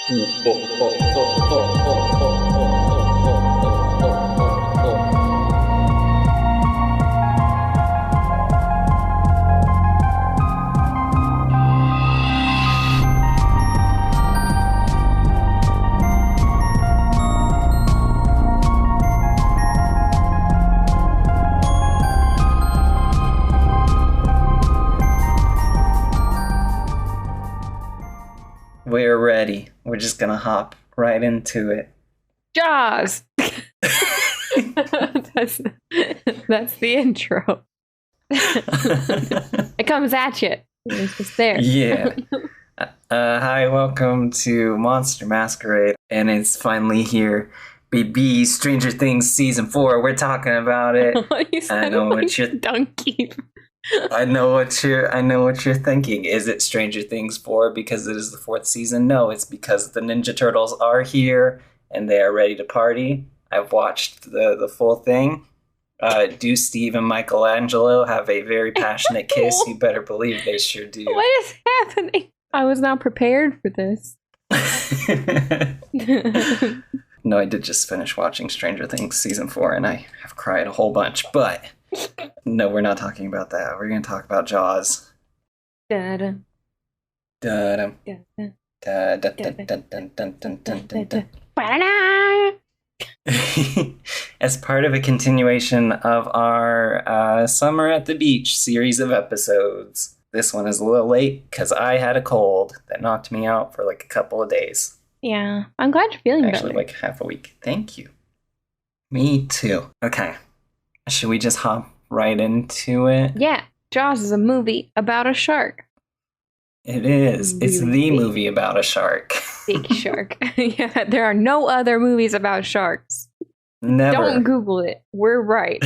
We're ready. We're just gonna hop right into it. Jaws! that's the intro. It comes at you. It's just there. Yeah. Hi, welcome to Monster Masquerade. And it's finally here. BB, Stranger Things Season 4. We're talking about it. I know what you're donkey. I know what you're thinking. Is it Stranger Things 4 because it is the 4th season? No, it's because the Ninja Turtles are here and they are ready to party. I've watched the full thing. Do Steve and Michelangelo have a very passionate kiss? You better believe they sure do. What is happening? I was not prepared for this. No, I did just finish watching Stranger Things Season 4 and I have cried a whole bunch, but no, we're not talking about that. We're going to talk about Jaws. Da-da. Da-da. Da-da. Da-da-da-da-da-da-da-da-da. Ba-da-da. As part of a continuation of our Summer at the Beach series of episodes. This one is a little late because I had a cold that knocked me out for like a couple of days. Yeah, I'm glad you're feeling better. Actually, like half a week. Thank you. Me too. Okay. Should we just hop right into it? Yeah, Jaws is a movie about a shark. It is. It's the Big. movie about a shark. Big shark. Yeah, there are no other movies about sharks. Never. Don't Google it. We're right.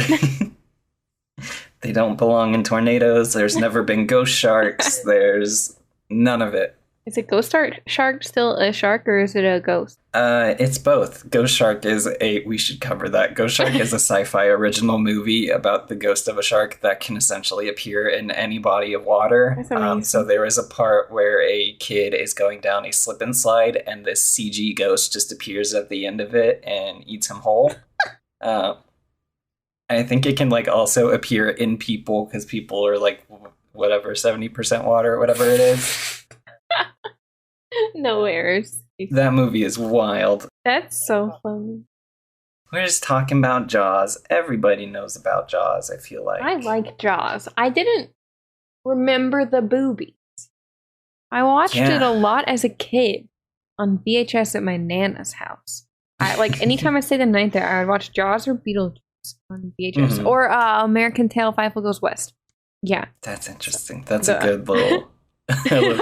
They don't belong in tornadoes. There's never been ghost sharks. There's none of it. Is a ghost shark still a shark or is it a ghost? It's both. Ghost Shark is we should cover that. Ghost Shark is a sci-fi original movie about the ghost of a shark that can essentially appear in any body of water. That's amazing. So there is a part where a kid is going down a slip and slide and this CG ghost just appears at the end of it and eats him whole. I think it can like also appear in people because people are like whatever 70% water or whatever it is. No errors. That movie is wild. That's so funny. We're just talking about Jaws. Everybody knows about Jaws, I feel like. I like Jaws. I didn't remember the boobies. I watched it a lot as a kid on VHS at my Nana's house. Anytime I stayed the night there, I would watch Jaws or Beetlejuice on VHS. Or American Tail, Fievel Goes West. Yeah. That's interesting. That's a good little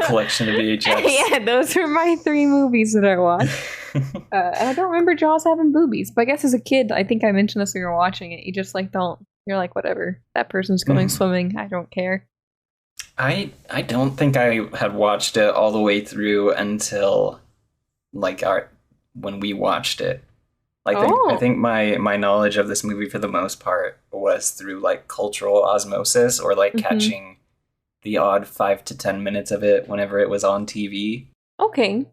collection of VHS. Yeah, those were my 3 movies that I watched. And I don't remember Jaws having boobies, but I guess as a kid, I think I mentioned this when you were watching it. You just you're like, whatever. That person's going swimming. I don't care. I don't think I had watched it all the way through until when we watched it. I think my knowledge of this movie for the most part was through like cultural osmosis or like catching the odd 5 to 10 minutes of it whenever it was on TV. Okay.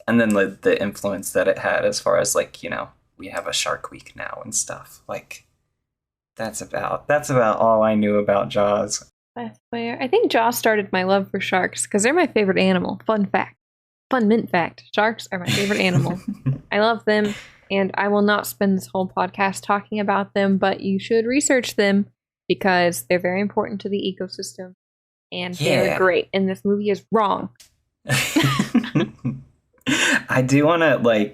And then the influence that it had as far as like, we have a Shark Week now and stuff. Like that's about all I knew about Jaws. That's fair. I think Jaws started my love for sharks because they're my favorite animal. Fun mint fact. Sharks are my favorite animal. I love them and I will not spend this whole podcast talking about them, but you should research them because they're very important to the ecosystem. And they're great. And this movie is wrong. I do want to,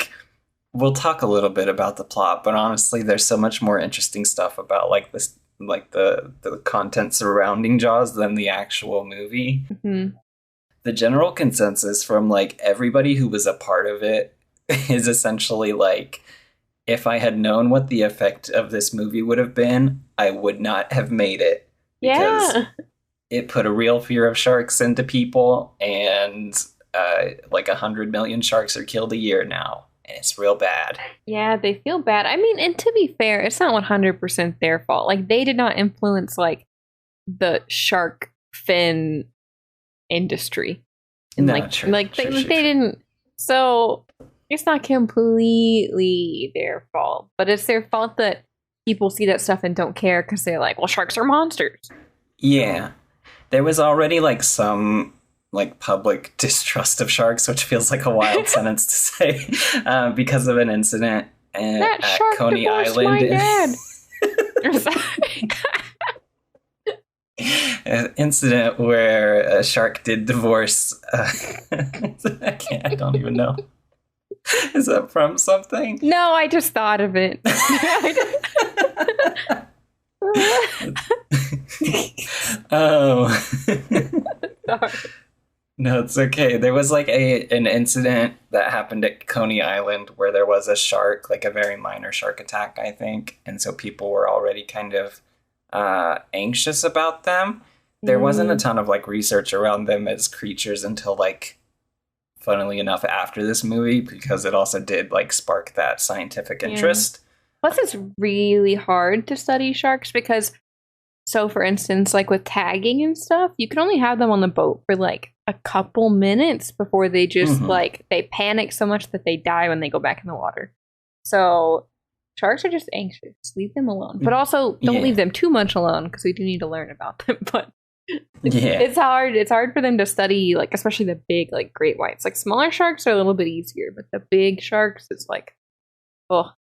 we'll talk a little bit about the plot, but honestly, there's so much more interesting stuff about, the content surrounding Jaws than the actual movie. Mm-hmm. The general consensus from, everybody who was a part of it is essentially, if I had known what the effect of this movie would have been, I would not have made it. Because it put a real fear of sharks into people, and 100 million sharks are killed a year now, and it's real bad. Yeah, they feel bad. I mean, and to be fair, it's not 100% their fault. They did not influence the shark fin industry. And No, true. They didn't So it's not completely their fault, but it's their fault that people see that stuff and don't care because they're like, well, sharks are monsters. Yeah. There was already like some like public distrust of sharks, which feels like a wild sentence to say, because of an incident That at shark Coney divorced Island. my dad. An incident where a shark did divorce. I don't even know. Is that from something? No, I just thought of it. Oh. Sorry. No, it's okay. There was like an incident that happened at Coney Island where there was a shark, like a very minor shark attack, I think. And so people were already kind of anxious about them. There wasn't a ton of like research around them as creatures until like, funnily enough, after this movie, because it also did like spark that scientific interest. Plus, it's really hard to study sharks because, so for instance, like with tagging and stuff, you can only have them on the boat for like a couple minutes before they just like, they panic so much that they die when they go back in the water. So sharks are just anxious. Leave them alone. But also, don't leave them too much alone because we do need to learn about them. But it's hard. It's hard for them to study, like, especially the big, like, great whites. Like, smaller sharks are a little bit easier, but the big sharks, it's like, oh.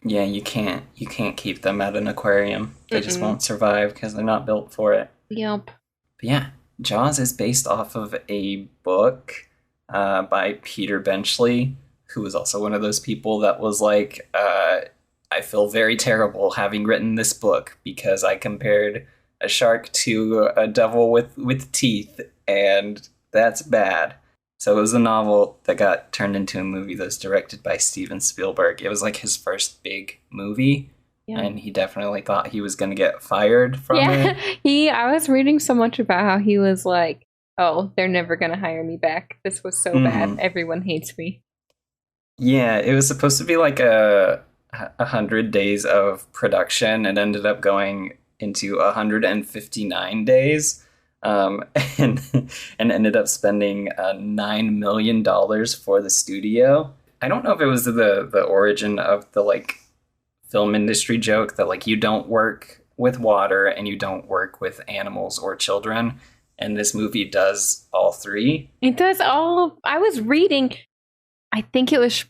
Yeah, you can't keep them at an aquarium. They just won't survive because they're not built for it. Yep. But yeah, Jaws is based off of a book by Peter Benchley, who was also one of those people that was like, I feel very terrible having written this book because I compared a shark to a devil with teeth, and that's bad. So it was a novel that got turned into a movie that was directed by Steven Spielberg. It was like his first big movie, and he definitely thought he was going to get fired from it. I was reading so much about how he was like, oh, they're never going to hire me back. This was so bad. Everyone hates me. Yeah, it was supposed to be like 100 days of production. It ended up going into 159 days. And ended up spending $9 million for the studio. I don't know if it was the origin of the like film industry joke that like you don't work with water and you don't work with animals or children, and this movie does all three. It does all. I was reading, I think it was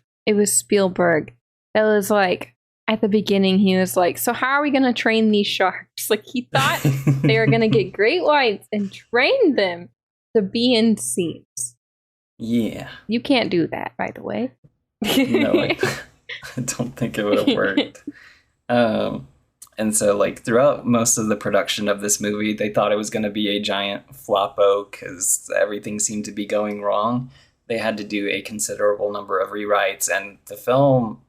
Spielberg that was like, at the beginning, he was like, so how are we going to train these sharks? Like, he thought they were going to get great whites and train them to be in scenes. Yeah. You can't do that, by the way. No, I don't think it would have worked. And so, like, throughout most of the production of this movie, they thought it was going to be a giant floppo because everything seemed to be going wrong. They had to do a considerable number of rewrites, and the film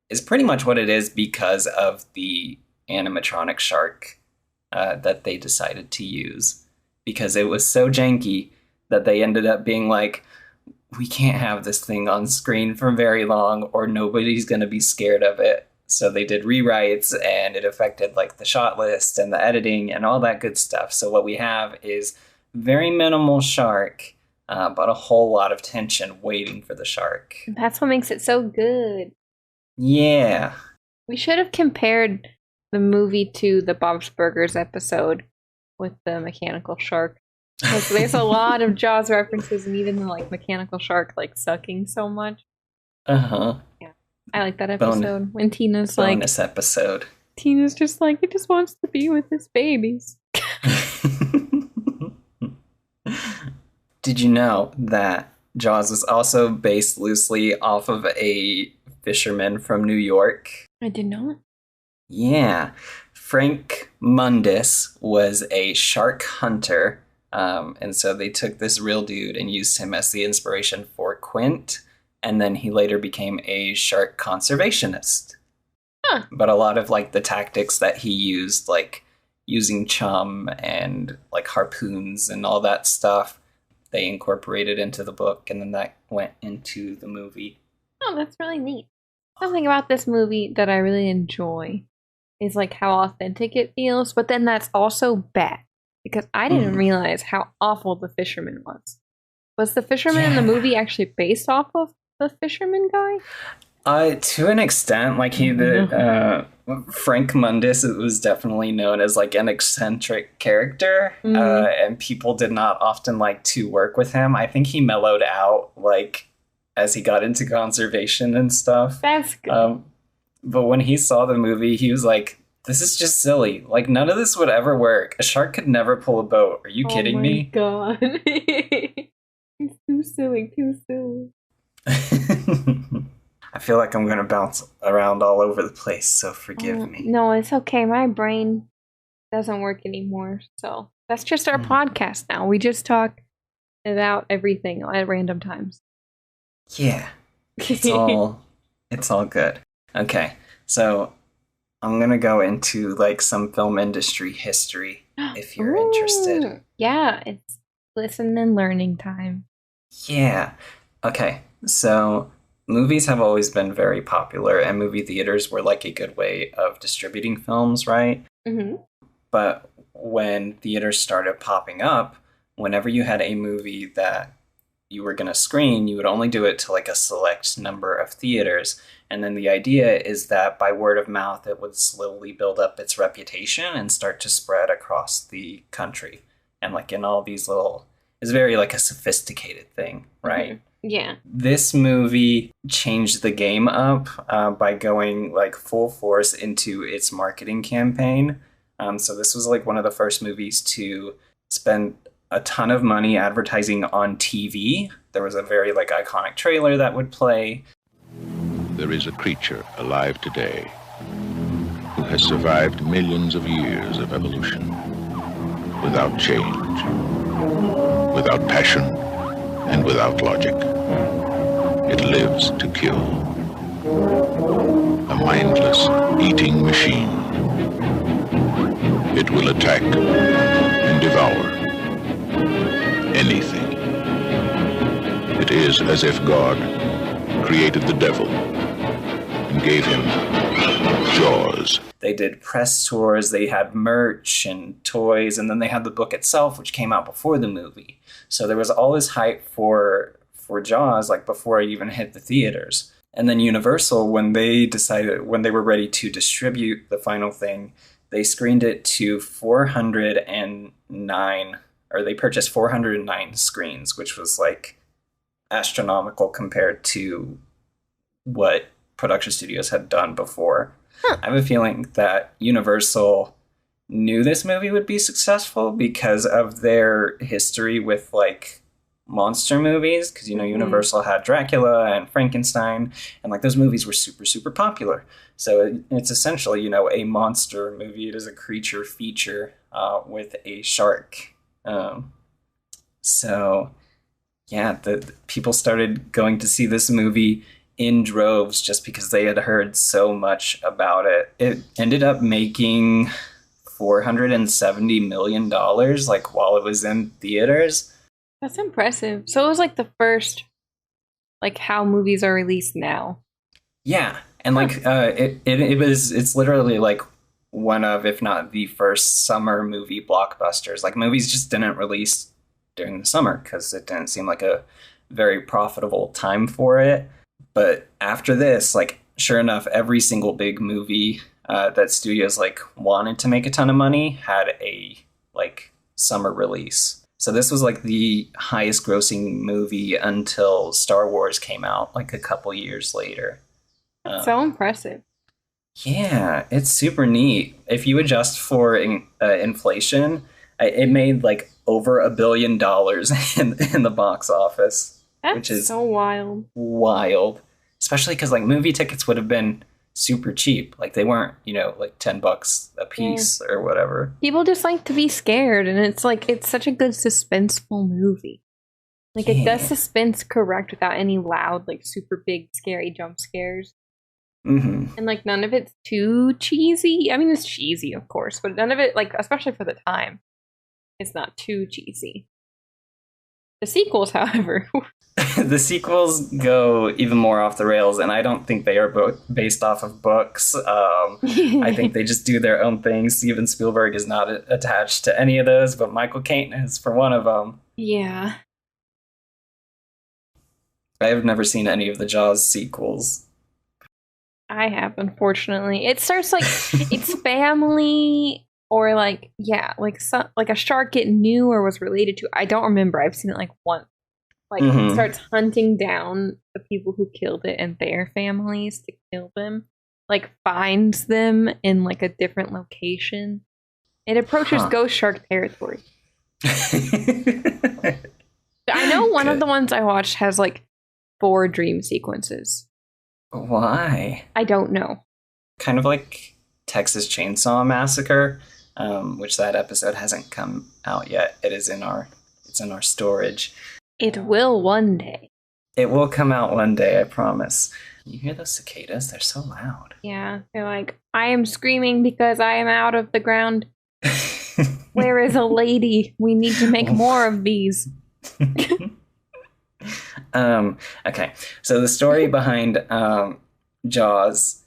is pretty much what it is because of the animatronic shark that they decided to use. Because it was so janky that they ended up being like, we can't have this thing on screen for very long or nobody's going to be scared of it. So they did rewrites, and it affected like the shot list and the editing and all that good stuff. So what we have is very minimal shark, but a whole lot of tension waiting for the shark. That's what makes it so good. Yeah. We should have compared the movie to the Bob's Burgers episode with the mechanical shark. Because there's a lot of Jaws references, and even the like mechanical shark like sucking so much. Uh-huh. Yeah. I like that episode when Tina's like bonus episode. Tina's just like, he just wants to be with his babies. Did you know that Jaws was also based loosely off of a fisherman from New York? I did not. Yeah. Frank Mundus was a shark hunter. And so they took this real dude and used him as the inspiration for Quint. And then he later became a shark conservationist. Huh. But a lot of like the tactics that he used, like using chum and like harpoons and all that stuff, they incorporated into the book, and then that went into the movie. Oh, that's really neat. Something about this movie that I really enjoy is like how authentic it feels, but then that's also bad because I didn't realize how awful the fisherman was. Was the fisherman in the movie actually based off of the fisherman guy? To an extent, like Frank Mundus was definitely known as like an eccentric character, and people did not often like to work with him. I think he mellowed out like as he got into conservation and stuff. That's good. But when he saw the movie, he was like, "This is just silly. Like none of this would ever work. A shark could never pull a boat. Are you kidding me?" Oh my god. It's too silly, too silly. I feel like I'm going to bounce around all over the place, so forgive me. No, it's okay. My brain doesn't work anymore. So that's just our podcast now. We just talk about everything at random times. Yeah. It's all good. Okay. So I'm going to go into like some film industry history if you're interested. Yeah, it's listen and learning time. Yeah. Okay. So movies have always been very popular, and movie theaters were like a good way of distributing films, right? Mm-hmm. But when theaters started popping up, whenever you had a movie that you were going to screen, you would only do it to like a select number of theaters. And then the idea is that by word of mouth, it would slowly build up its reputation and start to spread across the country. And like in all these little, it's very like a sophisticated thing, right? Mm-hmm. Yeah. This movie changed the game up by going like full force into its marketing campaign. So this was like one of the first movies to spend a ton of money advertising on TV. There was a very like iconic trailer that would play. There is a creature alive today who has survived millions of years of evolution without change, without passion, and without logic. It lives to kill. A mindless eating machine. It will attack and devour anything. It is as if God created the devil and gave him jaws. They did press tours, they had merch and toys, and then they had the book itself, which came out before the movie. So there was all this hype for Jaws, like before it even hit the theaters. And then Universal, when they were ready to distribute the final thing, they screened it to 409, or they purchased 409 screens, which was like astronomical compared to what production studios had done before. I have a feeling that Universal knew this movie would be successful because of their history with like monster movies, because Universal had Dracula and Frankenstein, and like those movies were super, super popular. So it's essentially a monster movie. It is a creature feature with a shark. So yeah, the people started going to see this movie in droves just because they had heard so much about it. It ended up making $470 million like while it was in theaters. That's impressive. So it was like the first, like how movies are released now. Yeah, and like it's literally like one of, if not the first summer movie blockbusters. Like movies just didn't release during the summer because it didn't seem like a very profitable time for it. But after this, like sure enough, every single big movie that studios like wanted to make a ton of money had a like summer release. So this was like the highest grossing movie until Star Wars came out like a couple years later. That's so impressive. Yeah, it's super neat. If you adjust for inflation, it made like over $1 billion in the box office. That's which is so wild. Wild. Especially because like movie tickets would have been super cheap. Like they weren't, like $10 a piece or whatever. People just like to be scared, and it's like it's such a good suspenseful movie. Like it does suspense correct without any loud, like super big scary jump scares. Mm-hmm. And like none of it's too cheesy. I mean, it's cheesy, of course, but none of it, like especially for the time, it's not too cheesy. The sequels, however. The sequels go even more off the rails, and I don't think they are based off of books. I think they just do their own thing. Steven Spielberg is not attached to any of those, but Michael Caine is for one of them. Yeah. I have never seen any of the Jaws sequels. I have, unfortunately. It starts like it's family or like like a shark it knew or was related to. I don't remember. I've seen it like once. Like it starts hunting down the people who killed it and their families to kill them. Like finds them in like a different location. It approaches ghost shark territory. I know one of the ones I watched has like 4 dream sequences. Why? I don't know. Kind of like Texas Chainsaw Massacre, which that episode hasn't come out yet. It's in our storage. It will one day. It will come out one day, I promise. You hear those cicadas? They're so loud. Yeah, they're like, I am screaming because I am out of the ground. Where is a lady? We need to make more of these. Okay, so the story behind Jaws,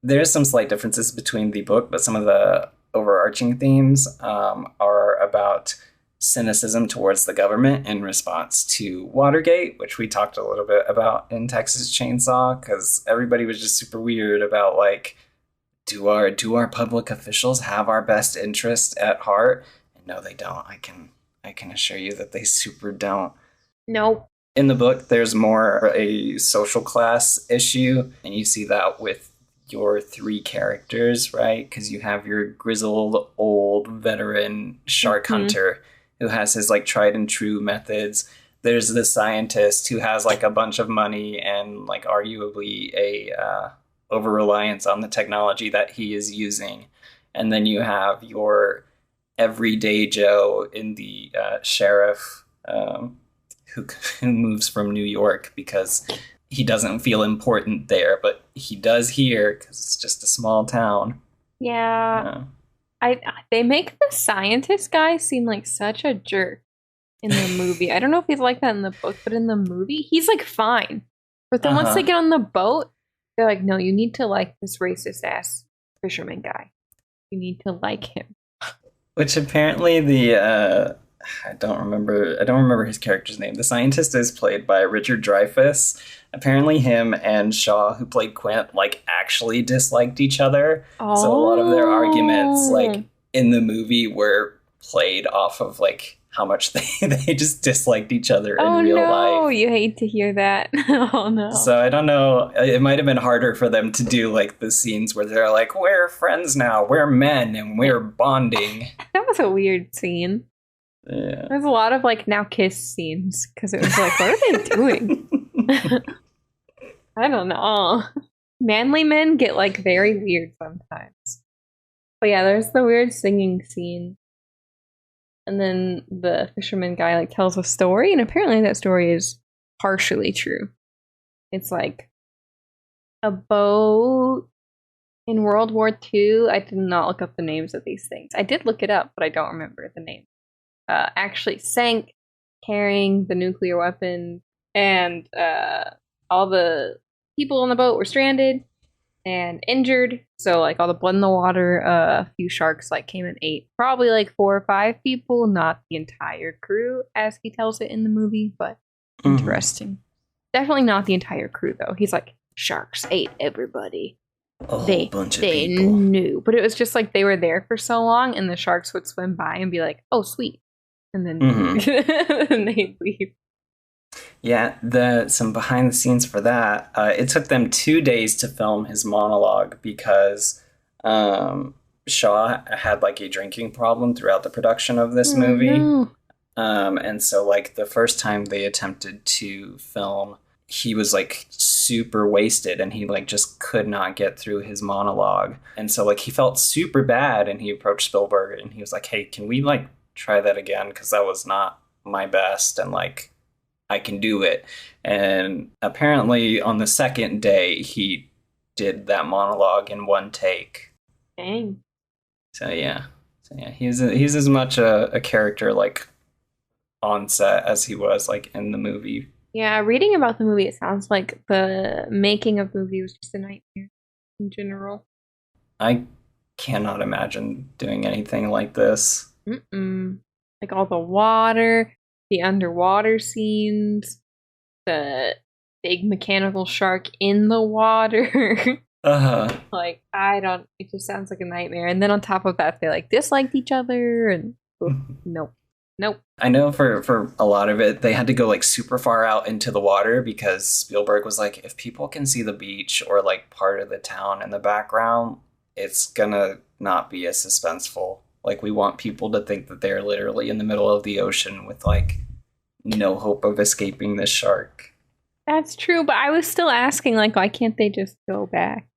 there's some slight differences between the book, but some of the overarching themes are about cynicism towards the government in response to Watergate, which we talked a little bit about in Texas Chainsaw, because everybody was just super weird about like, do our public officials have our best interest at heart? And no, they don't. I can assure you that they super don't. Nope. In the book, there's more a social class issue, and you see that with your 3 characters, right? Because you have your grizzled, old, veteran shark hunter who has his like tried and true methods. There's the scientist who has like a bunch of money and like arguably a over-reliance on the technology that he is using. And then you have your everyday Joe in the sheriff who moves from New York because he doesn't feel important there, but he does here because it's just a small town. Yeah. They make the scientist guy seem like such a jerk in the movie. I don't know if he's like that in the book, but in the movie, he's like fine. But then once they get on the boat, they're like, no, you need to like this racist ass fisherman guy. You need to like him. Which apparently the I don't remember his character's name. The scientist is played by Richard Dreyfuss. Apparently him and Shaw, who played Quint, like actually disliked each other. Oh. So a lot of their arguments like in the movie were played off of like how much they just disliked each other in real life. Oh, you hate to hear that. Oh no. So I don't know. It might have been harder for them to do like the scenes where they're like, we're friends now, we're men, and we're bonding. That was a weird scene. Yeah. There's a lot of like now kiss scenes because it was like, what are they doing? I don't know. Manly men get like very weird sometimes. But yeah, there's the weird singing scene. And then the fisherman guy like tells a story, and apparently that story is partially true. It's like a boat in World War II. I did not look up the names of these things. I did look it up, but I don't remember the name. Actually sank carrying the nuclear weapon, and all the people on the boat were stranded and injured. So like all the blood in the water, a few sharks like came and ate probably like 4 or 5 people, not the entire crew as he tells it in the movie, but interesting. Definitely not the entire crew though. He's like, sharks ate everybody. A whole bunch of people. They knew, but it was just like they were there for so long, and the sharks would swim by and be like, "Oh, sweet," and then and they'd leave. Yeah, some behind the scenes for that. It took them 2 days to film his monologue because Shaw had like a drinking problem throughout the production of this movie. No. And so like the first time they attempted to film, he was like super wasted and he like just could not get through his monologue. And so like he felt super bad, and he approached Spielberg and he was like, hey, can we like try that again? Because that was not my best, and like I can do it. And apparently on the second day he did that monologue in 1 take. Dang. So yeah, he's as much a character like on set as he was like in the movie. Yeah, reading about the movie, it sounds like the making of the movie was just a nightmare in general. I cannot imagine doing anything like this. Like all the water, the underwater scenes, the big mechanical shark in the water. Like, it just sounds like a nightmare. And then on top of that, they like disliked each other and nope. I know for a lot of it, they had to go like super far out into the water because Spielberg was like, if people can see the beach or like part of the town in the background, it's gonna not be as suspenseful. Like, we want people to think that they're literally in the middle of the ocean with like no hope of escaping this shark. That's true, but I was still asking, like, why can't they just go back?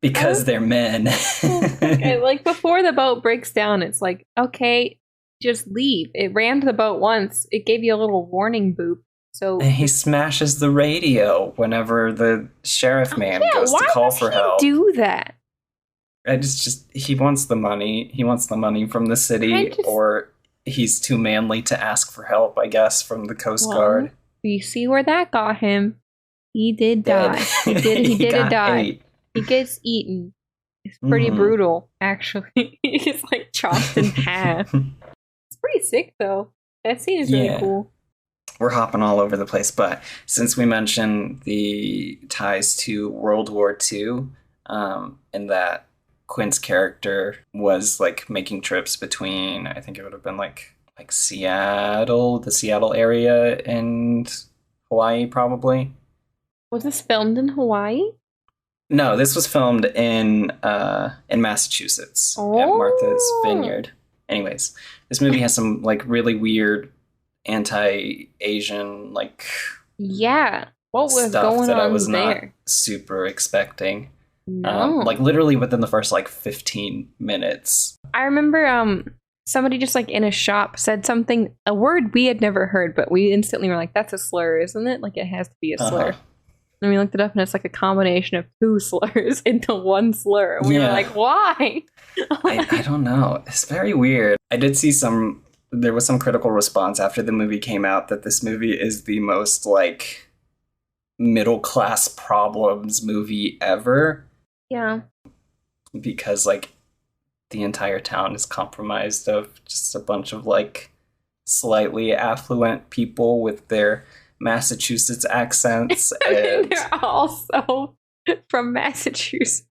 Because they're men. Okay, like, before the boat breaks down, it's like, okay, just leave. It rammed the boat once. It gave you a little warning boop. So and he smashes the radio whenever the sheriff man goes to call for help. Do that? He wants the money. He wants the money from the city, or he's too manly to ask for help, I guess, from the Coast Guard. You see where that got him. He did die. He did die. He gets eaten. It's pretty brutal, actually. He's like chopped in half. It's pretty sick, though. That scene is really cool. We're hopping all over the place, but since we mentioned the ties to World War II, and that Quint's character was like making trips between, I think it would have been like Seattle, the Seattle area, and Hawaii, probably. Was this filmed in Hawaii? No, this was filmed in Massachusetts at Martha's Vineyard. Anyways, this movie has some like really weird anti-Asian like what was stuff going that on I was there? not super expecting. No. Like literally within the first like 15 minutes. I remember somebody just like in a shop said something, a word we had never heard, but we instantly were like, that's a slur, isn't it? Like, it has to be a slur. And we looked it up, and it's like a combination of two slurs into one slur. And we were like, why? I don't know. It's very weird. I did see there was some critical response after the movie came out that this movie is the most like middle class problems movie ever. Yeah. Because like the entire town is compromised of just a bunch of like slightly affluent people with their Massachusetts accents. And they're also from Massachusetts.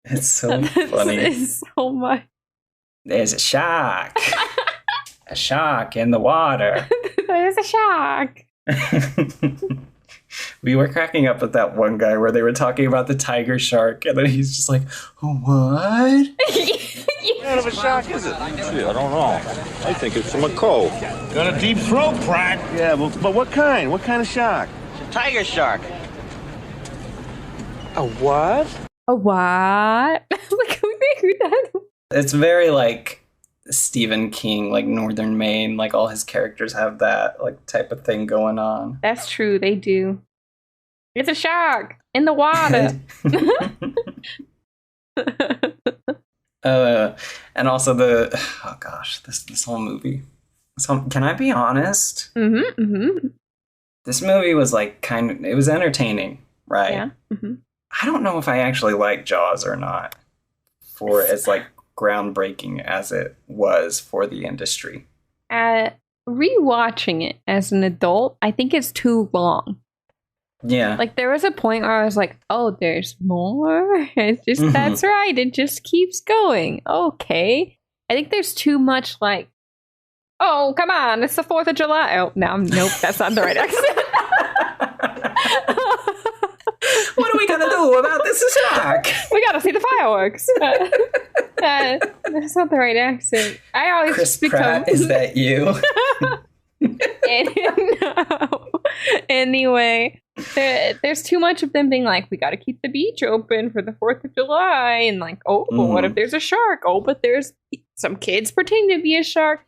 It's so funny. It's so much. There's a shark. A shark in the water. There's a shark. We were cracking up at that one guy where they were talking about the tiger shark, and then he's just like, what? What kind of a shark is it? Gee, I don't know. I think it's a macaw. Got a deep throat, Pratt. Yeah, but what kind? What kind of shark? It's a tiger shark. A what? A what? It's very like Stephen King, like Northern Maine, like all his characters have that like type of thing going on. That's true, they do. It's a shark in the water. And also this whole movie. Can I be honest? This movie was like it was entertaining, right? Yeah. I don't know if I actually like Jaws or not, for as like groundbreaking as it was for the industry. Rewatching it as an adult, I think it's too long. Yeah. Like, there was a point where I was like, oh, there's more? It's just, that's right, it just keeps going. Okay. I think there's too much, like, oh, come on, it's the 4th of July. Oh, no, nope, that's not the right accent. What are we gonna do about this shark? We gotta see the fireworks. That's not the right accent. I always Chris Pratt, is that you? No. Anyway, there's too much of them being like, we gotta keep the beach open for the 4th of July, and like, oh, but what if there's a shark? Oh, but there's some kids pretending to be a shark.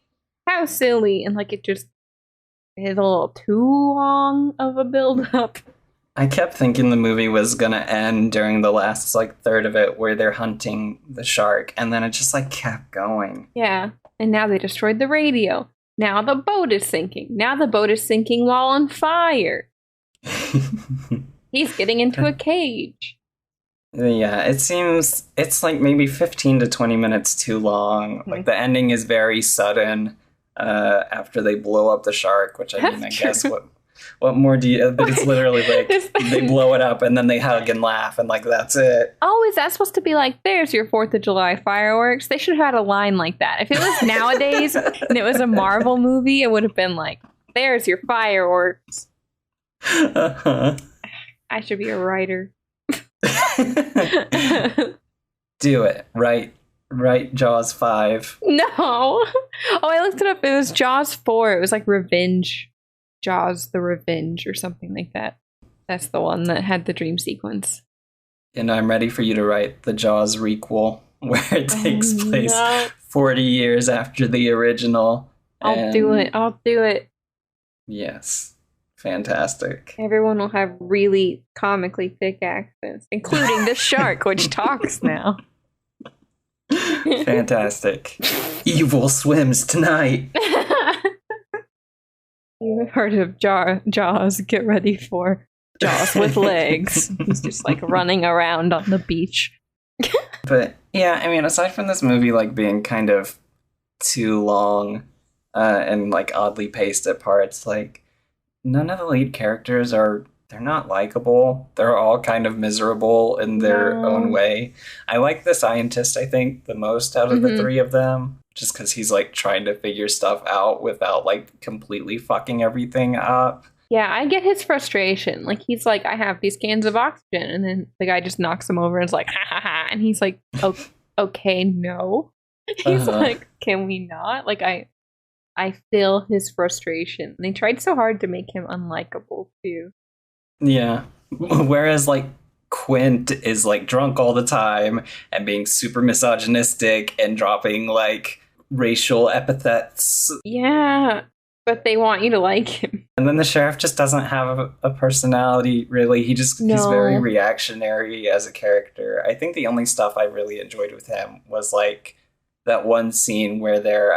How silly. And like, it just is a little too long of a build-up. I kept thinking the movie was gonna end during the last like third of it where they're hunting the shark, and then it just like kept going. Yeah, and now they destroyed the radio. Now the boat is sinking. Now the boat is sinking while on fire. He's getting into a cage. Yeah, it seems it's like maybe 15 to 20 minutes too long. Like the ending is very sudden after they blow up the shark, which I mean, I guess What more do you? But it's literally like This- they blow it up and then they hug and laugh and like that's it. Oh, is that supposed to be like, there's your 4th of July fireworks? They should have had a line like that. If it was nowadays and it was a Marvel movie, it would have been like, there's your fireworks. Uh-huh. I should be a writer. Do it. Right. Jaws 5. No. Oh, I looked it up. It was Jaws 4. It was like Revenge. Jaws the Revenge or something like that. That's the one that had the dream sequence. And I'm ready for you to write the Jaws requel where it takes place no. 40 years after the original. I'll do it. Yes. Fantastic. Everyone will have really comically thick accents, including the shark, which talks now. Fantastic. Evil swims tonight. You've heard of Jaws. Get ready for Jaws with legs. He's just like running around on the beach. But yeah, I mean, aside from this movie like being kind of too long and like oddly paced at parts, like none of the lead characters they're not likable. They're all kind of miserable in their own way. I like the scientist, I think, the most out of the three of them, just because he's like trying to figure stuff out without like completely fucking everything up. Yeah, I get his frustration. Like, he's like, I have these cans of oxygen. And then the guy just knocks him over and is like, ha ha ha. And he's like, okay, no. He's like, can we not? Like, I feel his frustration. And they tried so hard to make him unlikable, too. Yeah. Whereas like Quint is like drunk all the time and being super misogynistic and dropping like racial epithets. Yeah, but they want you to like him. And then the sheriff just doesn't have a personality, really. He's very reactionary as a character. I think the only stuff I really enjoyed with him was like that one scene where they're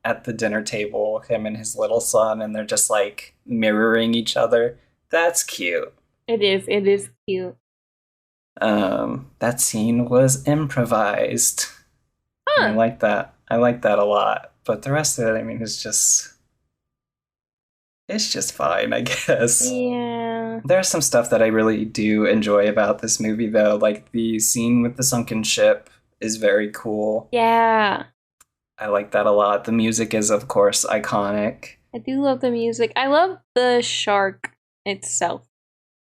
at the dinner table, him and his little son, and they're just like mirroring each other. That's cute. It is cute. That scene was improvised. Huh. I like that a lot. But the rest of it, I mean, it's just fine, I guess. Yeah. There's some stuff that I really do enjoy about this movie, though. Like the scene with the sunken ship is very cool. Yeah. I like that a lot. The music is, of course, iconic. I do love the music. I love the shark itself.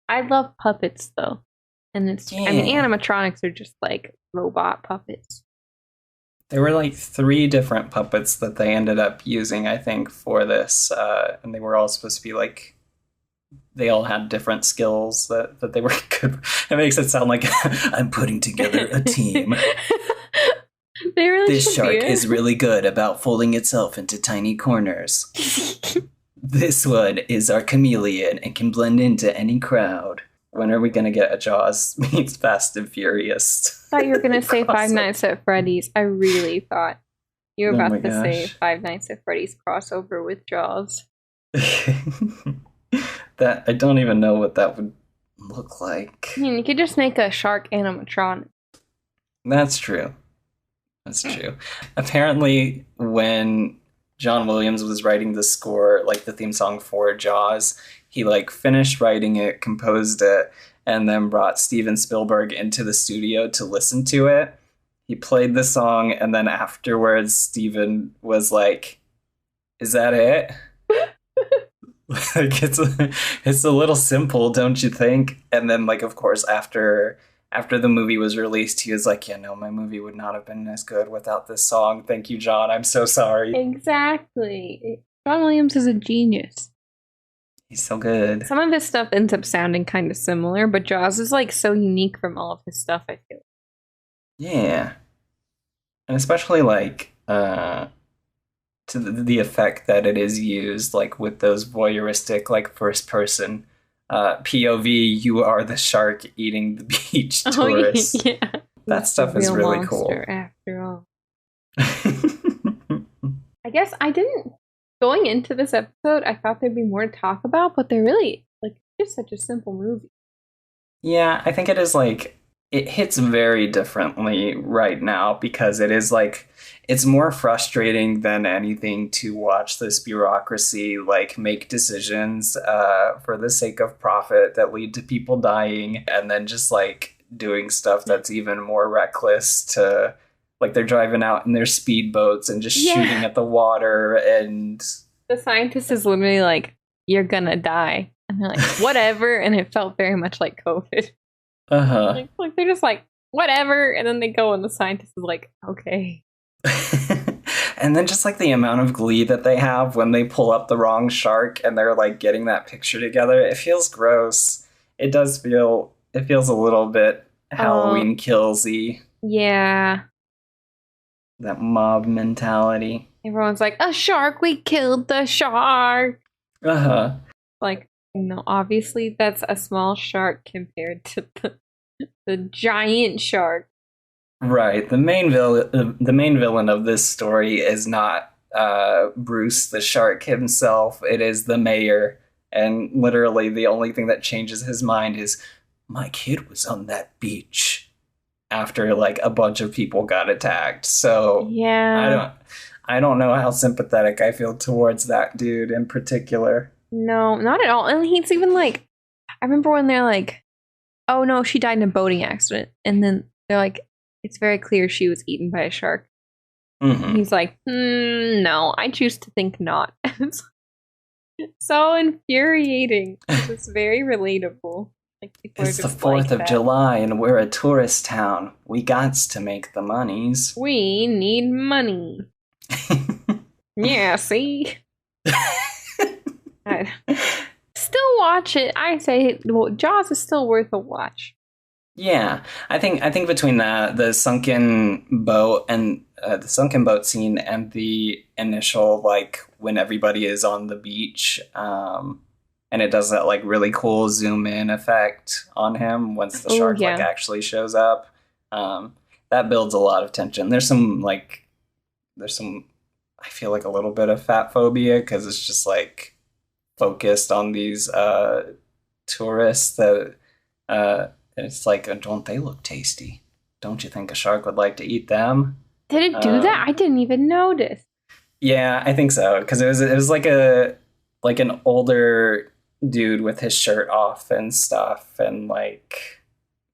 I love puppets, though. And I mean, animatronics are just like robot puppets. There were like 3 different puppets that they ended up using, I think, for this. And they were all supposed to be like, they all had different skills that they were good. It makes it sound like I'm putting together a team. They really This shark is really good about folding itself into tiny corners. This one is our chameleon and can blend into any crowd. When are we going to get a Jaws meets Fast and Furious? I thought you were going to say Five Nights at Freddy's. I really thought you were Oh about my to say gosh. Five Nights at Freddy's crossover with Jaws. That I don't even know what that would look like. I mean, you could just make a shark animatronic. That's true. Apparently, when John Williams was writing the score, like the theme song for Jaws, he like finished writing it, composed it, and then brought Steven Spielberg into the studio to listen to it. He played the song, and then afterwards, Steven was like, "Is that it?" Like it's a little simple, don't you think? And then, like, of course, after the movie was released, he was like, "Yeah, no, my movie would not have been as good without this song. Thank you, John. I'm so sorry." Exactly. John Williams is a genius. He's so good. Some of his stuff ends up sounding kind of similar, but Jaws is like so unique from all of his stuff, I feel. Yeah. And especially like to the effect that it is used, like with those voyeuristic, like first person POV, you are the shark eating the beach tourist. Yeah. That stuff is Real really monster, cool. after all. I guess I didn't, going into this episode, I thought there'd be more to talk about, but they're really, like, just such a simple movie. Yeah, I think it is like it hits very differently right now because it is like it's more frustrating than anything to watch this bureaucracy like make decisions for the sake of profit that lead to people dying and then just like doing stuff that's even more reckless to like they're driving out in their speedboats and just shooting Yeah. at the water and The scientist is literally like, "You're gonna die," and they're like, "Whatever," and it felt very much like COVID. uh-huh. Like they're just like, "Whatever," and then they go, and the scientist is like, "Okay." And then just like the amount of glee that they have when they pull up the wrong shark and they're like getting that picture together, it feels gross. It feels a little bit Halloween killsy, Yeah. that mob mentality. Everyone's like, "A shark! We killed the shark!" Uh-huh. Like, no, obviously that's a small shark compared to the giant shark. Right. The main villain of this story is not Bruce the shark himself. It is the mayor. And literally the only thing that changes his mind is my kid was on that beach after like a bunch of people got attacked. So Yeah. I don't know how sympathetic I feel towards that dude in particular. No, not at all. And he's even like, I remember when they're like, "Oh no, she died in a boating accident," and then they're like, "It's very clear she was eaten by a shark." Hmm. He's like, "No, I choose to think not." It's so infuriating. It's very relatable. Like people are It's the just like 4th of that. July and we're a tourist town. We gots to make the monies. We need money. Yeah, see? I still watch it. I say, well, Jaws is still worth a watch. Yeah, I think between that the sunken boat and the sunken boat scene and the initial like when everybody is on the beach, and it does that like really cool zoom in effect on him once the Oh, shark like yeah. actually shows up. That builds a lot of tension. There's some I feel like a little bit of fat phobia because it's just like focused on these tourists that. It's like, don't they look tasty? Don't you think a shark would like to eat them? Did it do that? I didn't even notice. Yeah, I think so. Because it was like an older dude with his shirt off and stuff, and like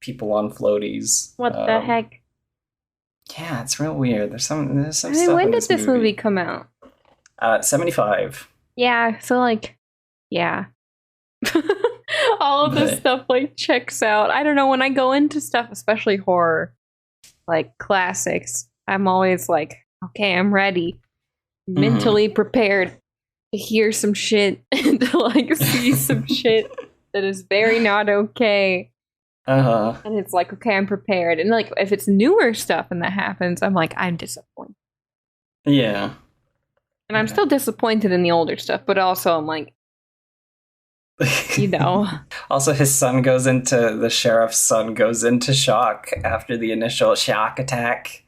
people on floaties. What the heck? Yeah, it's real weird. There's some I mean, stuff when in did this movie come out? 75. Yeah, so like, yeah. All of this But- stuff like checks out. I don't know, when I go into stuff, especially horror, like classics, I'm always like, okay, I'm ready. Mentally prepared to hear some shit and to like see some shit that is very not okay. Uh-huh. And it's like, okay, I'm prepared. And like, if it's newer stuff and that happens, I'm like, I'm disappointed. Yeah. And I'm still disappointed in the older stuff, but also I'm like, you know. Also, the sheriff's son goes into shock after the initial shock attack.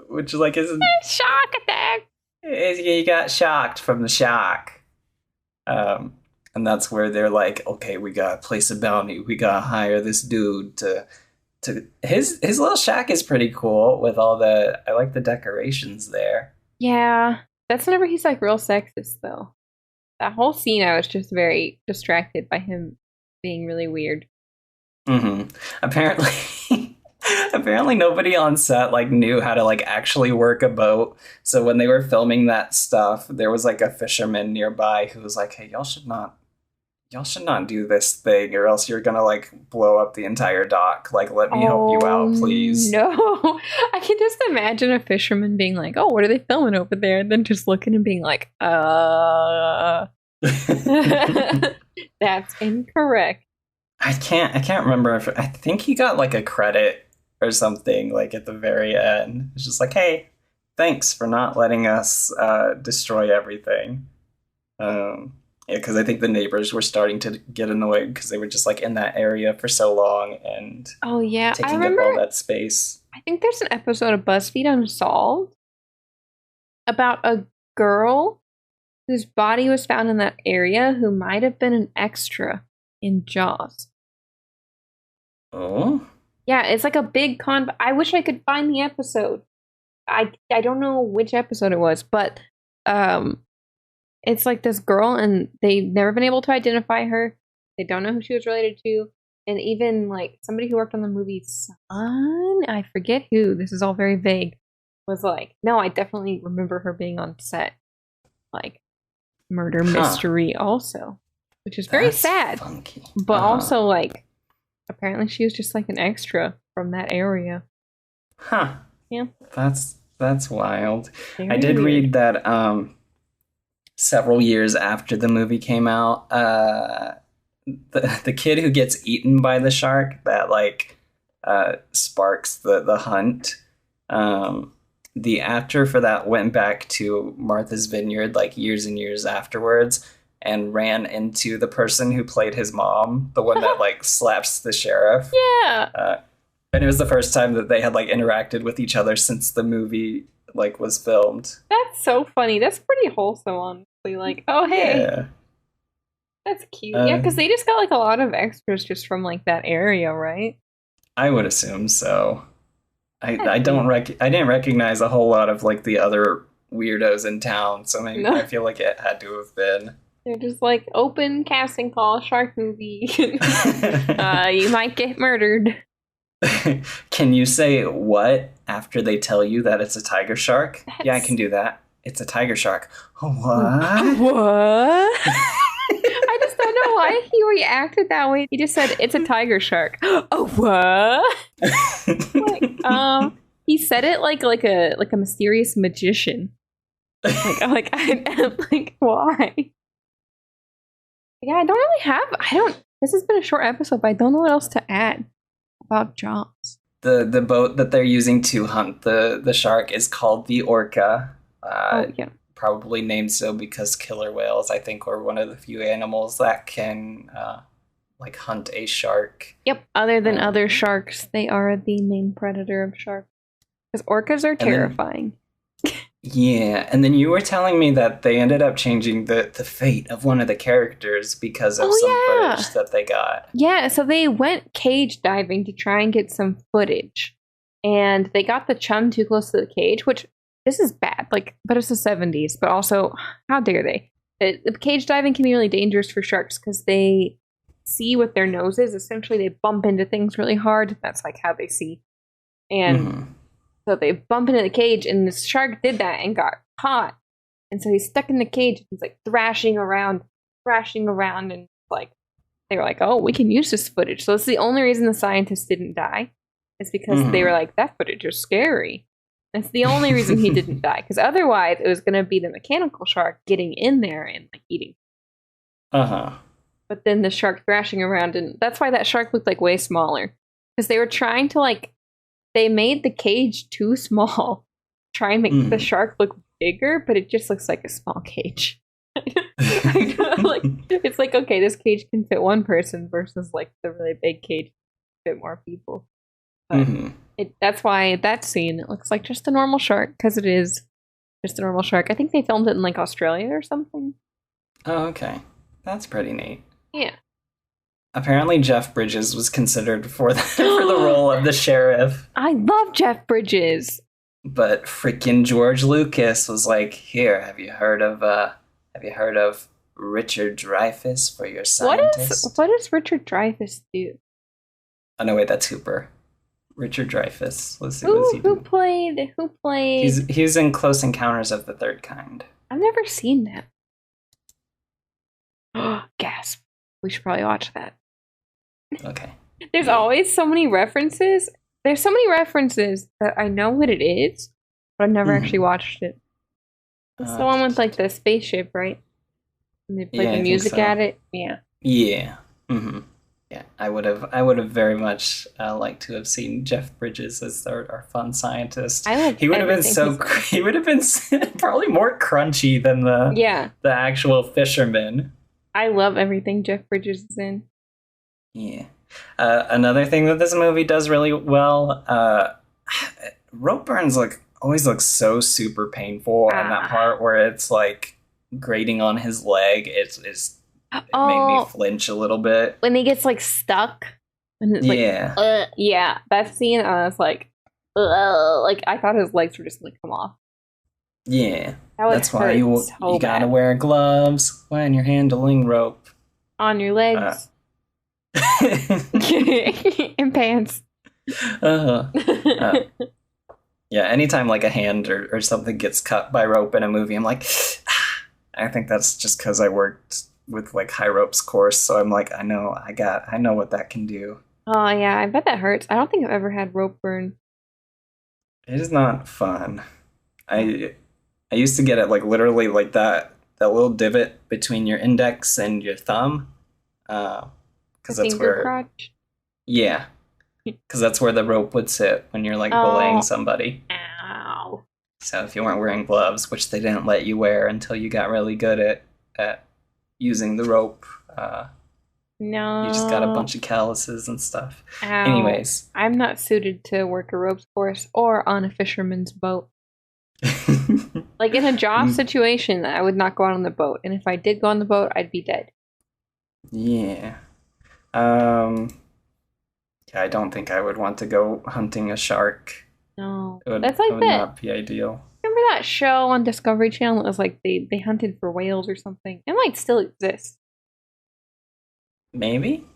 Which like is Shock attack! he got shocked from the shock. And that's where they're like, okay, we gotta place a bounty. We gotta hire this dude to his little shack is pretty cool with all I like the decorations there. Yeah. That's whenever he's like real sexist though. That whole scene I was just very distracted by him being really weird. Mm-hmm. Apparently nobody on set like knew how to like actually work a boat. So when they were filming that stuff, there was like a fisherman nearby who was like, "Hey, y'all should not do this thing or else you're gonna like blow up the entire dock. Like, let me help you out, please." No. I can just imagine a fisherman being like, "Oh, what are they filming over there?" And then just looking and being like, that's incorrect. I can't remember if I think he got like a credit or something like at the very end. It's just like, "Hey, thanks for not letting us destroy everything." Yeah, because I think the neighbors were starting to get annoyed because they were just like in that area for so long and Oh yeah, I taking up remember. all that space. I think there's an episode of BuzzFeed Unsolved about a girl whose body was found in that area who might have been an extra in Jaws. Oh, Yeah, it's like a big con. I wish I could find the episode. I don't know which episode it was, but um, it's like this girl, and they've never been able to identify her. They don't know who she was related to, and even like somebody who worked on the movie Son, I forget who. This is all very vague. Was like, no, I definitely remember her being on set, like murder mystery, also, which is very that's sad. funky. But also like, apparently she was just like an extra from that area. Huh. Yeah. That's wild. Very I did weird. read that several years after the movie came out, the kid who gets eaten by the shark that like sparks the hunt, the actor for that went back to Martha's Vineyard like years and years afterwards and ran into the person who played his mom, the one that like slaps the sheriff. Yeah. And it was the first time that they had like interacted with each other since the movie like was filmed. That's so funny. That's pretty wholesome, honestly. Like, oh hey, Yeah. that's cute. Yeah, because they just got like a lot of extras just from like that area, right? I would assume so. I didn't recognize a whole lot of like the other weirdos in town, so maybe No. I feel like it had to have been. They're just like open casting call, shark movie. You might get murdered. Can you say what after they tell you that it's a tiger shark? Yeah, I That's- can do that. It's a tiger shark. What? What? I just don't know why he reacted that way. He just said it's a tiger shark. Oh what? Like, he said it like a mysterious magician. Like why? Yeah, I don't really have. This has been a short episode, but I don't know what else to add about Jaws. The boat that they're using to hunt the shark is called the Orca. Oh yeah. Probably named so because killer whales, I think, are one of the few animals that can like hunt a shark. Yep. Other than other sharks, they are the main predator of sharks. Because orcas are terrifying. Yeah, and then you were telling me that they ended up changing the fate of one of the characters because of footage that they got. Yeah, so they went cage diving to try and get some footage. And they got the chum too close to the cage, which this is bad, like, but it's the 70s, but also, how dare they? The cage diving can be really dangerous for sharks because they see with their noses. Essentially, they bump into things really hard. That's like how they see. And so they bump into the cage, and this shark did that and got caught. And so he's stuck in the cage. He's like thrashing around, and like they were like, "Oh, we can use this footage." So it's the only reason the scientists didn't die, is because they were like, "That footage is scary." That's the only reason he didn't die, because otherwise it was going to be the mechanical shark getting in there and like eating. But then the shark thrashing around, and that's why that shark looked like way smaller, because they were trying to like. They made the cage too small, try and make the shark look bigger, but it just looks like a small cage. Like, it's like, okay, this cage can fit one person versus like the really big cage can fit more people. But that's why that scene, it looks like just a normal shark, because it is just a normal shark. I think they filmed it in like Australia or something. Oh, okay. That's pretty neat. Yeah. Apparently Jeff Bridges was considered for the role of the sheriff. I love Jeff Bridges. But freaking George Lucas was like, "Here, have you heard of Richard Dreyfuss for your scientist?" What does Richard Dreyfuss do? Oh no, wait, that's Hooper. Richard Dreyfuss. Let's see. Who played? He's in Close Encounters of the Third Kind. I've never seen that. Gasp! We should probably watch that. Okay. There's always so many references. There's so many references that I know what it is, but I've never actually watched it. It's the one with like the spaceship, right? And they play the music at it. Yeah. Yeah. Yeah. I would have very much liked to have seen Jeff Bridges as our fun scientist. He would have been he would have been probably more crunchy than the actual fisherman. I love everything Jeff Bridges is in. Yeah. Another thing that this movie does really well, rope burns always look so super painful, and that part where it's like grating on his leg, it made me flinch a little bit. When he gets like stuck And it's Yeah. yeah, that scene, I was like I thought his legs were just gonna come off. Yeah. That would That's why hurt you so gotta bad. wear gloves when you're handling rope. On your legs. And pants. uh, yeah, anytime like a hand or something gets cut by rope in a movie, I'm like, I think that's just because I worked with like high ropes course, so I'm like, I know what that can do. Oh yeah, I bet that hurts. I don't think I've ever had rope burn. It is not fun. I used to get it like literally like that little divot between your index and your thumb, because that's Finger where crotch. yeah, because that's where the rope would sit when you're like belaying somebody. Ow. So if you weren't wearing gloves, which they didn't let you wear until you got really good at using the rope, No. you just got a bunch of calluses and stuff. Ow. Anyways, I'm not suited to work a ropes course or on a fisherman's boat. Like in a Jaws situation, I would not go out on the boat, and if I did go on the boat, I'd be dead. yeah. Yeah, I don't think I would want to go hunting a shark. No, It that's like would that. not be ideal. Remember that show on Discovery Channel? It was like they hunted for whales or something. It might still exist. Maybe?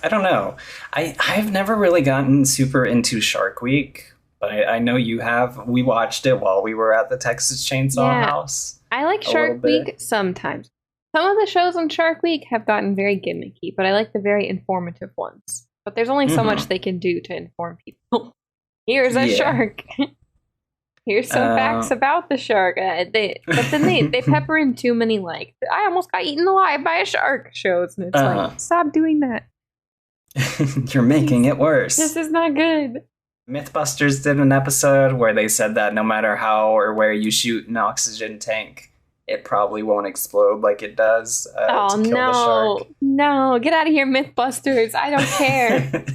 I don't know. I've never really gotten super into Shark Week, but I know you have. We watched it while we were at the Texas Chainsaw Yeah. House. I like A Shark little bit. Week sometimes. Some of the shows on Shark Week have gotten very gimmicky, but I like the very informative ones. But there's only so much they can do to inform people. Here's a Yeah. shark. Here's some facts about the shark. But then they pepper in too many like I almost got eaten alive by a shark shows, and it's like stop doing that. You're making it worse. This is not good. Mythbusters did an episode where they said that no matter how or where you shoot an oxygen tank, it probably won't explode like it does to kill the shark. No, get out of here, Mythbusters. I don't care.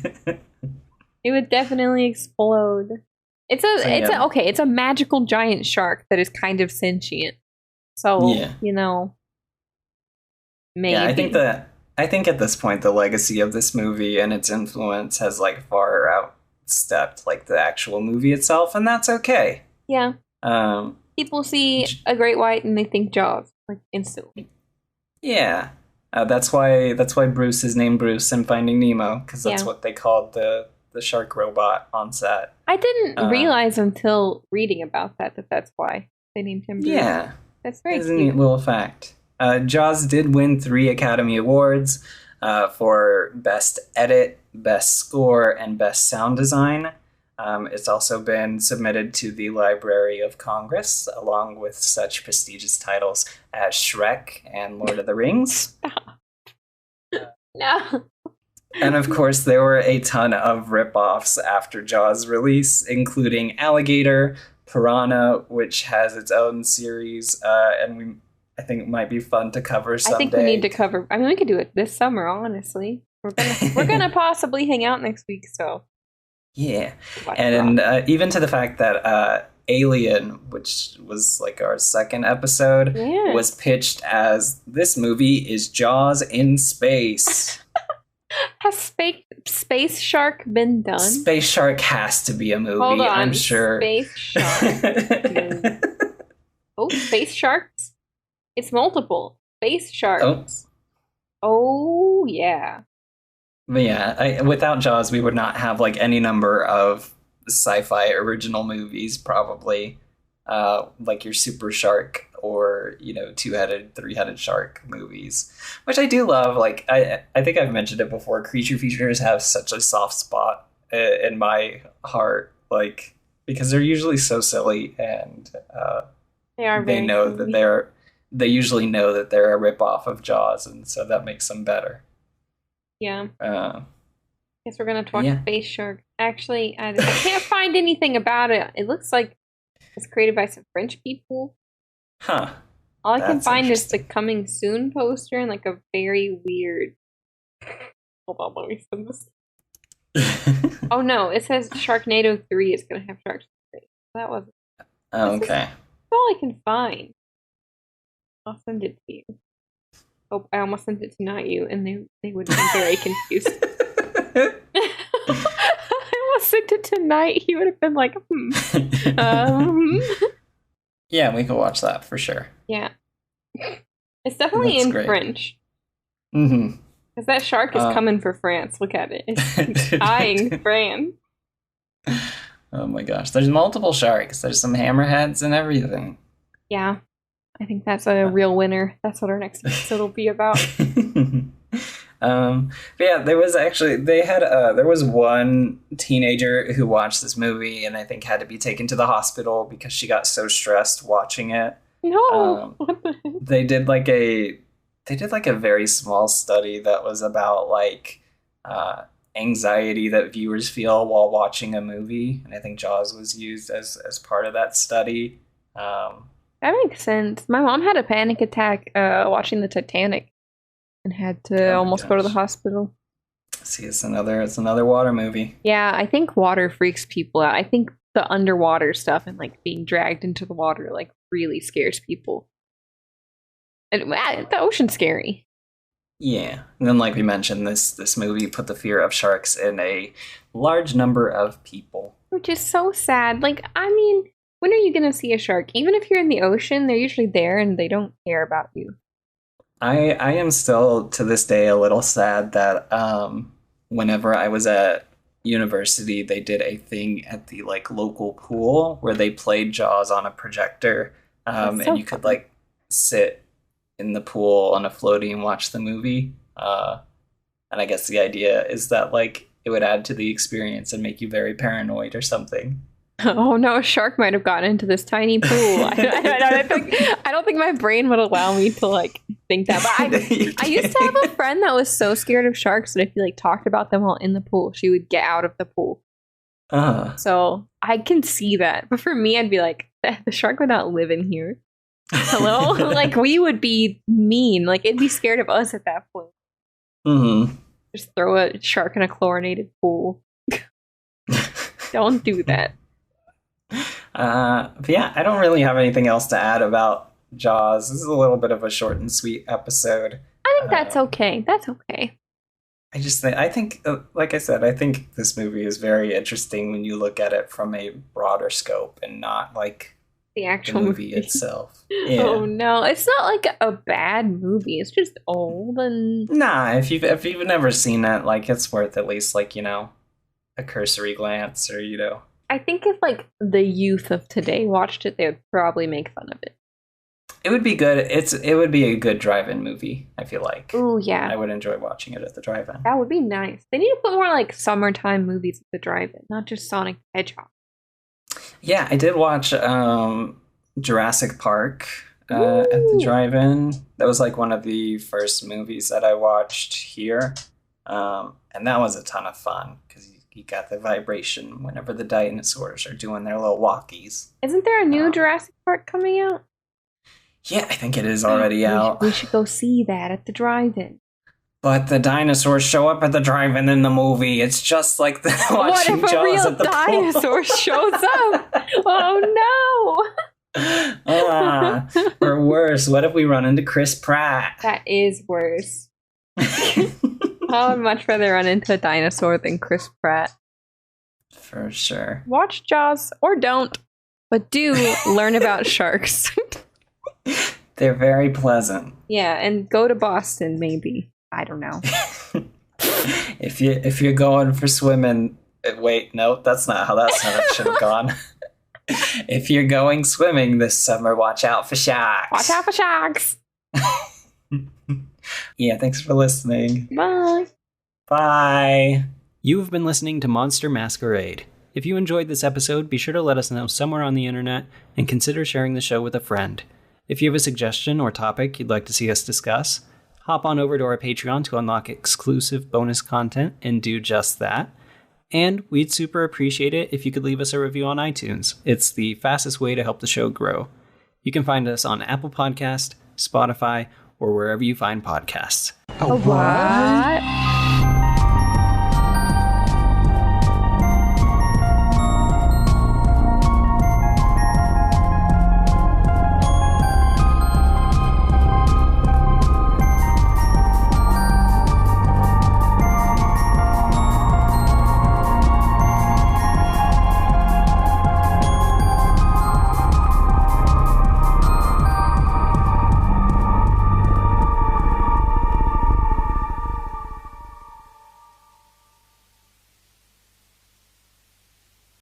It would definitely explode. It's a magical giant shark that is kind of sentient. So, maybe. Yeah, I think at this point the legacy of this movie and its influence has like far outstepped like the actual movie itself, and that's okay. Yeah. People see a great white and they think Jaws like instantly. Yeah. That's why Bruce is named Bruce in Finding Nemo, because that's what they called the shark robot on set. I didn't realize until reading about that's why they named him Bruce. Yeah. That's very It's cute. a neat little fact. Jaws did win 3 Academy Awards for Best Edit, Best Score, and Best Sound Design. It's also been submitted to the Library of Congress, along with such prestigious titles as Shrek and Lord of the Rings. No. And of course, there were a ton of rip-offs after Jaws' release, including Alligator, Piranha, which has its own series, and I think it might be fun to cover someday. I think we need to cover. I mean, we could do it this summer. Honestly, we're gonna possibly hang out next week. So yeah, and even to the fact that Alien, which was like our second episode, was pitched as this movie is Jaws in space. Has Space Shark been done? Space Shark has to be a movie, Hold on. I'm sure. Space Shark. Oh, Space Sharks? It's multiple. Space Sharks. Oh yeah. But yeah, without Jaws, we would not have like any number of sci-fi original movies, probably. Like your Super Shark or, 2-headed, 3-headed shark movies, which I do love. Like, I think I've mentioned it before. Creature features have such a soft spot in my heart, like, because they're usually so silly, and they usually know that they're a ripoff of Jaws, and so that makes them better. Yeah. Guess we're gonna talk Space Shark. Actually, I can't find anything about it. It looks like it's created by some French people. Huh. All I can find is the coming soon poster and like a very weird. Hold on, let me send this. Oh no, it says Sharknado 3 is gonna have sharks. That wasn't. Oh, okay. That's all I can find. I'll send it to you. Oh, I almost sent it to not you, and they would be very confused. listened to tonight, he would have been like, Yeah, we could watch that for sure. Yeah. It's definitely That's in great. French. Mm-hmm. Because that shark is coming for France. Look at it. It's eyeing France. Oh my gosh. There's multiple sharks. There's some hammerheads and everything. Yeah. I think that's a real winner. That's what our next episode will be about. But yeah, there was one teenager who watched this movie and I think had to be taken to the hospital because she got so stressed watching it. No. What the heck? They did like a very small study that was about like anxiety that viewers feel while watching a movie, and I think Jaws was used as part of that study. That makes sense. My mom had a panic attack watching the Titanic and had to almost go to the hospital. See, it's another water movie. Yeah, I think water freaks people out. I think the underwater stuff and like being dragged into the water like really scares people. And the ocean's scary. Yeah. And then, like we mentioned, this movie put the fear of sharks in a large number of people. Which is so sad. Like, I mean, when are you going to see a shark? Even if you're in the ocean, they're usually there and they don't care about you. I am still, to this day, a little sad that whenever I was at university, they did a thing at the like local pool where they played Jaws on a projector, and you could like sit in the pool on a floaty and watch the movie. And I guess the idea is that like it would add to the experience and make you very paranoid or something. Oh no, a shark might have gotten into this tiny pool. I don't think my brain would allow me to like think that. But I used to have a friend that was so scared of sharks that if you like talked about them while in the pool, she would get out of the pool. So I can see that. But for me, I'd be like, the shark would not live in here. Hello? Like we would be mean. Like it'd be scared of us at that point. Mm-hmm. Just throw a shark in a chlorinated pool. Don't do that. But yeah, I don't really have anything else to add about Jaws. This is a little bit of a short and sweet episode. I think that's okay. That's okay. I think, like I said, I think this movie is very interesting when you look at it from a broader scope and not like the actual movie itself. Yeah. Oh no, it's not like a bad movie. It's just old and nah. If you've never seen it, like it's worth at least like a cursory glance or I think if like the youth of today watched it, they would probably make fun of it. It would be good. It would be a good drive-in movie, I feel like. Oh yeah. I would enjoy watching it at the drive-in. That would be nice. They need to put more like summertime movies at the drive-in, not just Sonic the Hedgehog. Yeah, I did watch Jurassic Park at the drive-in. That was like one of the first movies that I watched here. And that was a ton of fun because you got the vibration whenever the dinosaurs are doing their little walkies. Isn't there a new Jurassic Park coming out? Yeah, I think it is already out. We should go see that at the drive-in. But the dinosaurs show up at the drive-in in the movie. It's just like watching Jaws at the pool. What if a real dinosaur shows up? Oh no! Or worse, what if we run into Chris Pratt? That is worse. I would much rather run into a dinosaur than Chris Pratt. For sure. Watch Jaws, or don't, but do learn about sharks. They're very pleasant. Yeah, and go to Boston, maybe. I don't know. If you're going for swimming, wait, no, that's not how that sentence should have gone. If you're going swimming this summer, watch out for sharks. Watch out for sharks. Yeah, thanks for listening. Bye. Bye. You have been listening to Monster Masquerade. If you enjoyed this episode, be sure to let us know somewhere on the internet and consider sharing the show with a friend. If you have a suggestion or topic you'd like to see us discuss, hop on over to our Patreon to unlock exclusive bonus content and do just that. And we'd super appreciate it if you could leave us a review on iTunes. It's the fastest way to help the show grow. You can find us on Apple Podcast, Spotify, or wherever you find podcasts. A what?